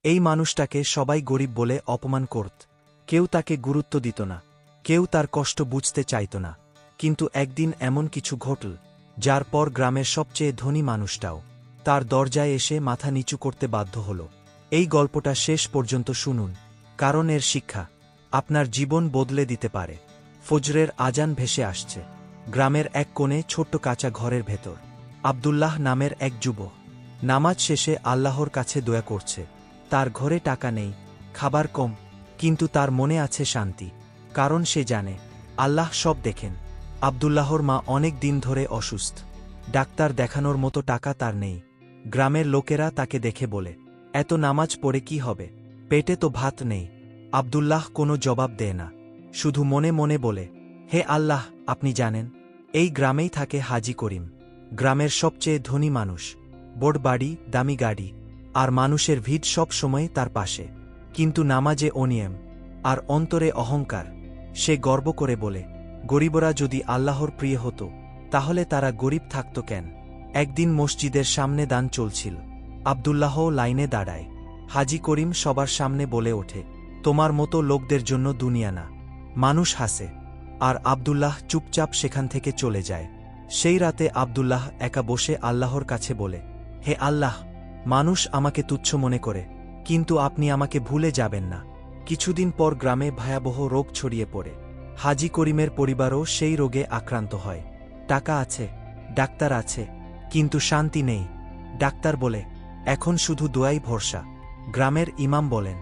এই মানুষটাকে সবাই গরিব বলে অপমান করত। কেউ তাকে গুরুত্ব দিত না, কেউ তার কষ্ট বুঝতে চাইত না। কিন্তু একদিন এমন কিছু ঘটল, যার পর গ্রামের সবচেয়ে ধনী মানুষটাও তার দরজায় এসে মাথা নিচু করতে বাধ্য হল। এই গল্পটা শেষ পর্যন্ত শুনুন, কারণ এর শিক্ষা আপনার জীবন বদলে দিতে পারে। ফজরের আজান ভেসে আসছে। গ্রামের এক কোণে ছোট্ট কাঁচা ঘরের ভেতর আব্দুল্লাহ নামের এক যুবক নামাজ শেষে আল্লাহর কাছে দোয়া করছে। তার ঘরে টাকা নেই, খাবার কম, কিন্তু তার মনে আছে শান্তি, কারণ সে জানে আল্লাহ সব দেখেন। আব্দুল্লাহর মা অনেক দিন ধরে অসুস্থ, ডাক্তার দেখানোর মতো টাকা তার নেই। গ্রামের লোকেরা তাকে দেখে বলে, এত নামাজ পড়ে কি হবে, পেটে তো ভাত নেই। আব্দুল্লাহ কোনো জবাব দেয় না, শুধু মনে মনে বলে, হে আল্লাহ, আপনি জানেন। এই গ্রামেই থাকে হাজি করিম, গ্রামের সবচেয়ে ধনী মানুষ, বড় বাড়ি, দামি গাড়ি, আর মানুষের ভিড় সব সময় তার পাশে। কিন্তু নামাজে অনিয়ম আর অন্তরে অহংকার। সে গর্ব করে বলে, গরিবরা যদি আল্লাহর প্রিয় হতো তাহলে তারা গরিব থাকত কেন? একদিন মসজিদের সামনে দান চলছিল। আব্দুল্লাহ লাইনে দাঁড়ায়। হাজি করিম সবার সামনে বলে ওঠে, তোমার মতো লোকদের জন্য দুনিয়া না। মানুষ হাসে, আর আব্দুল্লাহ চুপচাপ সেখান থেকে চলে যায়। সেই রাতে আব্দুল্লাহ একা বসে আল্লাহর কাছে বলে, হে আল্লাহ, মানুষ আমাকে তুচ্ছ মনে করে, কিন্তু আপনি আমাকে ভুলে যাবেন না। কিছুদিন পর গ্রামে ভয়াবহ রোগ ছড়িয়ে পড়ে। হাজি করিমের পরিবারও সেই রোগে আক্রান্ত হয়। টাকা আছে, ডাক্তার আছে, কিন্তু শান্তি নেই। ডাক্তার বলে, এখন শুধু দোয়াই ভরসা। গ্রামের ইমাম বলেন,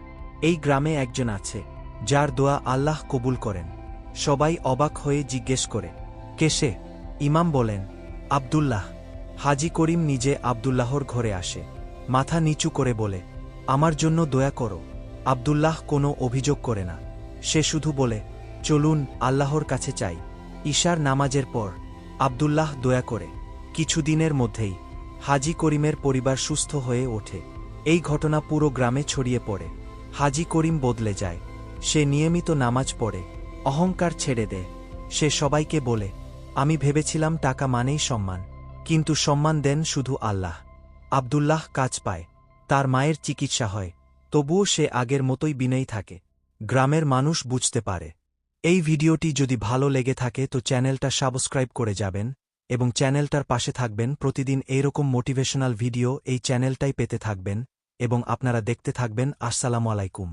এই গ্রামে একজন আছে যার দোয়া আল্লাহ কবুল করেন। সবাই অবাক হয়ে জিজ্ঞেস করে, কে সে? ইমাম বলেন, আব্দুল্লাহ। হাজি করিম নিজে আব্দুল্লাহর ঘরে আসে, মাথা নিচু করে বলে, আমার জন্য দয়া করো। আব্দুল্লাহ কোনো অভিযোগ করে না, সে শুধু বলে, চলুন আল্লাহর কাছে চাই। ঈশার নামাজের পর আব্দুল্লাহ দয়া করে। কিছুদিনের মধ্যেই হাজি করিমের পরিবার সুস্থ হয়ে ওঠে। এই ঘটনা পুরো গ্রামে ছড়িয়ে পড়ে। হাজি করিম বদলে যায়। সে নিয়মিত নামাজ পড়ে, অহংকার ছেড়ে দেয়। সে সবাইকে বলে, আমি ভেবেছিলাম টাকা মানেই সম্মান, কিন্তু সম্মান দেন শুধু আল্লাহ। আব্দুল্লাহ কাজ পায়, তার মায়ের চিকিৎসা হয়, তবুও সে আগের মতোই বিনয়ী থাকে। গ্রামের মানুষ বুঝতে পারে। এই ভিডিওটি যদি ভালো লেগে থাকে তো চ্যানেলটা সাবস্ক্রাইব করে যাবেন এবং চ্যানেলটার পাশে থাকবেন। প্রতিদিন এইরকম মোটিভেশনাল ভিডিও এই চ্যানেলটাই পেতে থাকবেন এবং আপনারা দেখতে থাকবেন। আসসালামু আলাইকুম।